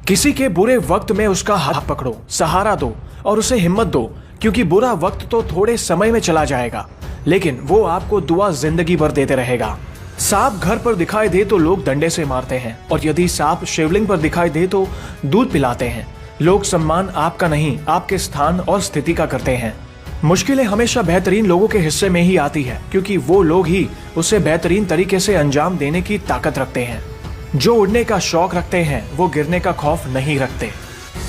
किसी के बुरे वक्त में उसका हाथ पकड़ो, सहारा दो और उसे हिम्मत दो, क्योंकि बुरा वक्त तो थोड़े समय में चला जाएगा, लेकिन वो आपको दुआ जिंदगी भर देते रहेगा। सांप घर पर दिखाई दे तो लोग डंडे से मारते हैं, और यदि सांप शिवलिंग पर दिखाई दे तो दूध पिलाते हैं। लोग सम्मान आपका नहीं, आपके स्थान और स्थिति का करते हैं। मुश्किलें हमेशा बेहतरीन लोगों के हिस्से में ही आती है, क्योंकि वो लोग ही उसे बेहतरीन तरीके से अंजाम देने की ताकत रखते हैं। जो उड़ने का शौक रखते हैं वो गिरने का खौफ नहीं रखते।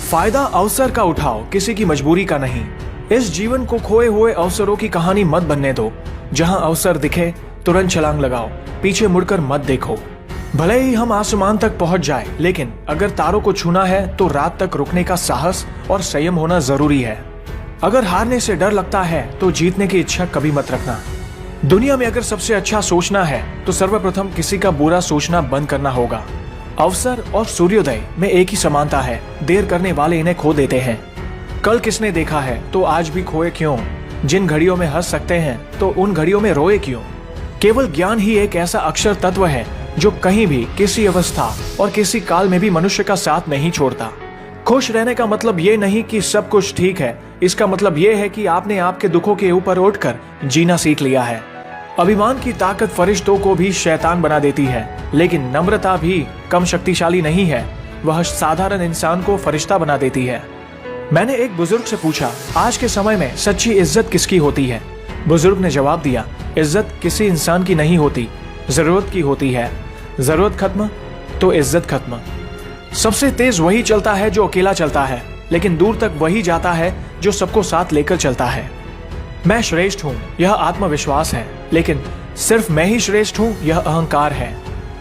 फायदा अवसर का उठाओ, किसी की मजबूरी का नहीं। इस जीवन को खोए हुए अवसरों की कहानी मत बनने दो। जहां अवसर दिखे तुरंत छलांग लगाओ, पीछे मुड़कर मत देखो। भले ही हम आसमान तक पहुंच जाए, लेकिन अगर तारों को छूना है तो रात तक रुकने का साहस और संयम होना जरूरी है। अगर हारने से डर लगता है तो जीतने की इच्छा कभी मत रखना। दुनिया में अगर सबसे अच्छा सोचना है तो सर्वप्रथम किसी का बुरा सोचना बंद करना होगा। अवसर और सूर्योदय में एक ही समानता है, देर करने वाले इन्हें खो देते हैं। कल किसने देखा है तो आज भी खोए क्यों? जिन घड़ियों में हंस सकते हैं तो उन घड़ियों में रोए क्यों? केवल ज्ञान ही एक ऐसा अक्षर तत्व है जो कहीं भी, किसी अवस्था और किसी काल में भी मनुष्य का साथ नहीं छोड़ता। खुश रहने का मतलब ये नहीं कि सब कुछ ठीक है, इसका मतलब ये है कि आपने आपके दुखों के ऊपर उठकर जीना सीख लिया है। अभिमान की ताकत फरिश्तों को भी शैतान बना देती है, लेकिन नम्रता भी कम शक्तिशाली नहीं है, वह साधारण इंसान को फरिश्ता बना देती है। मैंने एक बुजुर्ग से पूछा, आज के समय में सच्ची इज्जत किसकी होती है? बुजुर्ग ने जवाब दिया, इज्जत किसी इंसान की नहीं होती, जरूरत की होती है। जरूरत खत्म तो इज्जत खत्म। सबसे तेज वही चलता है जो अकेला चलता है, लेकिन दूर तक वही जाता है जो सबको साथ लेकर चलता है। मैं श्रेष्ठ हूँ, यह आत्मविश्वास है, लेकिन सिर्फ मैं ही श्रेष्ठ हूँ, यह अहंकार है।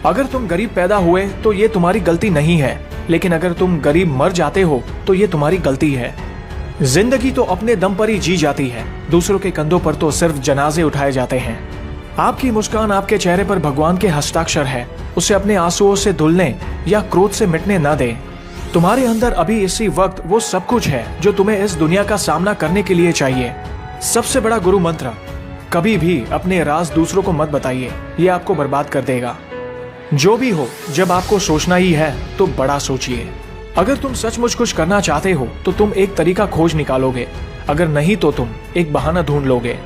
अगर तुम गरीब पैदा हुए तो ये तुम्हारी गलती नहीं है, लेकिन अगर तुम गरीब मर जाते हो तो ये तुम्हारी गलती है। जिंदगी तो अपने दम पर ही जी जाती है, दूसरों के कंधों पर तो सिर्फ जनाजे उठाए जाते हैं। आपकी मुस्कान आपके चेहरे पर भगवान के हस्ताक्षर है, उसे अपने आंसुओं से धुलने या क्रोध से मिटने न दें। तुम्हारे अंदर अभी इसी वक्त वो सब कुछ है जो तुम्हें इस दुनिया का सामना करने के लिए चाहिए। सबसे बड़ा गुरु मंत्र, कभी भी अपने राज दूसरों को मत बताइए, ये आपको बर्बाद कर देगा। जो भी हो, जब आपको सोचना ही है तो बड़ा सोचिए। अगर तुम सचमुच कुछ करना चाहते हो तो तुम एक तरीका खोज निकालोगे, अगर नहीं तो तुम एक बहाना ढूंढ लोगे।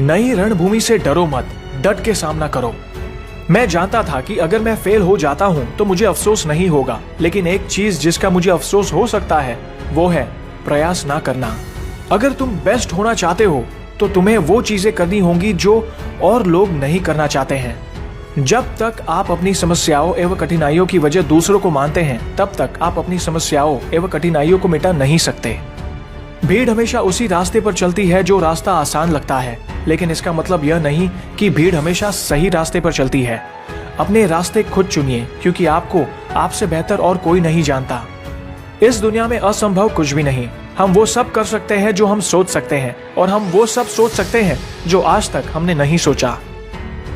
नई रणभूमि से डरो मत, डट के सामना करो। मैं जानता था कि अगर मैं फेल हो जाता हूं तो मुझे अफसोस नहीं होगा, लेकिन एक चीज जिसका मुझे अफसोस हो सकता है वो है प्रयास ना करना। अगर तुम बेस्ट होना चाहते हो तो तुम्हें वो चीजें करनी होंगी जो और लोग नहीं करना चाहते हैं। जब तक आप अपनी समस्याओं एवं कठिनाइयों की वजह दूसरों को मानते हैं, तब तक आप अपनी समस्याओं एवं कठिनाइयों को मिटा नहीं सकते। भीड़ हमेशा उसी रास्ते पर चलती है जो रास्ता आसान लगता है, लेकिन इसका मतलब यह नहीं कि भीड़ हमेशा सही रास्ते पर चलती है। अपने रास्ते खुद चुनिए, क्योंकि आपको आपसे बेहतर और कोई नहीं जानता। इस दुनिया में असंभव कुछ भी नहीं। हम वो सब कर सकते हैं जो हम सोच सकते हैं, और हम वो सब सोच सकते हैं जो आज तक हमने नहीं सोचा।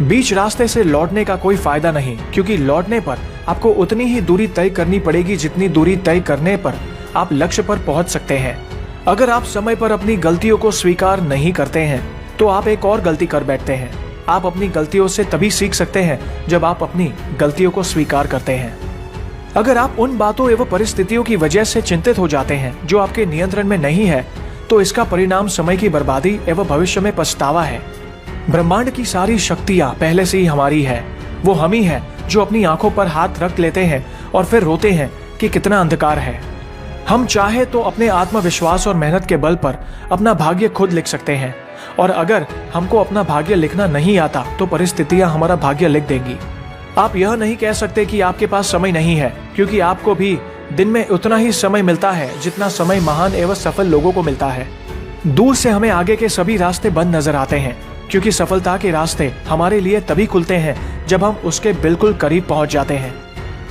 बीच रास्ते से लौटने का कोई फायदा नहीं, क्योंकि लौटने पर आपको उतनी ही दूरी तय करनी पड़ेगी जितनी दूरी तय करने पर आप लक्ष्य पर पहुंच सकते हैं। अगर आप समय पर अपनी गलतियों को स्वीकार नहीं करते हैं तो आप एक और गलती कर बैठते हैं। आप अपनी गलतियों से तभी सीख सकते हैं जब आप अपनी गलतियों को स्वीकार करते हैं। अगर आप उन बातों एवं परिस्थितियों की वजह से चिंतित हो जाते हैं जो आपके नियंत्रण में नहीं है, तो इसका परिणाम समय की बर्बादी एवं भविष्य में पछतावा है। ब्रह्मांड की सारी शक्तियां पहले से ही हमारी है। वो हम ही है जो अपनी आंखों पर हाथ रख लेते हैं और फिर रोते हैं कि कितना अंधकार है। हम चाहे तो अपने आत्मविश्वास और मेहनत के बल पर अपना भाग्य खुद लिख सकते हैं, और अगर हमको अपना भाग्य लिखना नहीं आता तो परिस्थितियां हमारा भाग्य लिख देंगी। आप यह नहीं कह सकते कि आपके पास समय नहीं है, क्योंकि आपको भी दिन में उतना ही समय मिलता है जितना समय महान एवं सफल लोगों को मिलता है। दूर से हमें आगे के सभी रास्ते बंद नजर आते हैं, क्योंकि सफलता के रास्ते हमारे लिए तभी खुलते हैं जब हम उसके बिल्कुल करीब पहुंच जाते हैं।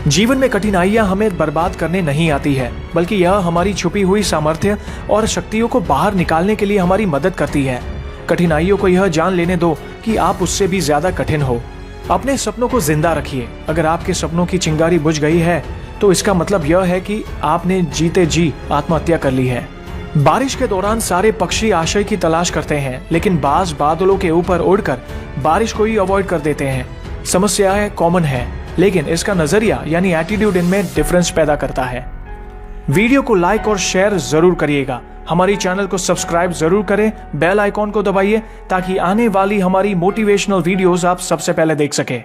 जीवन में कठिनाइयां हमें बर्बाद करने नहीं आती है, बल्कि यह हमारी छुपी हुई सामर्थ्य और शक्तियों को बाहर निकालने के लिए हमारी मदद करती है। कठिनाइयों को यह जान लेने दो कि आप उससे भी ज्यादा कठिन हो। अपने सपनों को जिंदा रखिए। अगर आपके सपनों की चिंगारी बुझ गई है तो इसका मतलब यह है कि आपने जीते जी आत्महत्या कर ली है। बारिश के दौरान सारे पक्षी आश्रय की तलाश करते हैं, लेकिन बाज बादलों के ऊपर उड़कर बारिश को ही अवॉइड कर देते हैं। समस्याएं कॉमन है, लेकिन इसका नजरिया यानी एटीट्यूड इनमें डिफरेंस पैदा करता है। वीडियो को लाइक और शेयर जरूर करिएगा। हमारी चैनल को सब्सक्राइब जरूर करें, बेल आइकॉन को दबाइए ताकि आने वाली हमारी मोटिवेशनल वीडियोस आप सबसे पहले देख सके।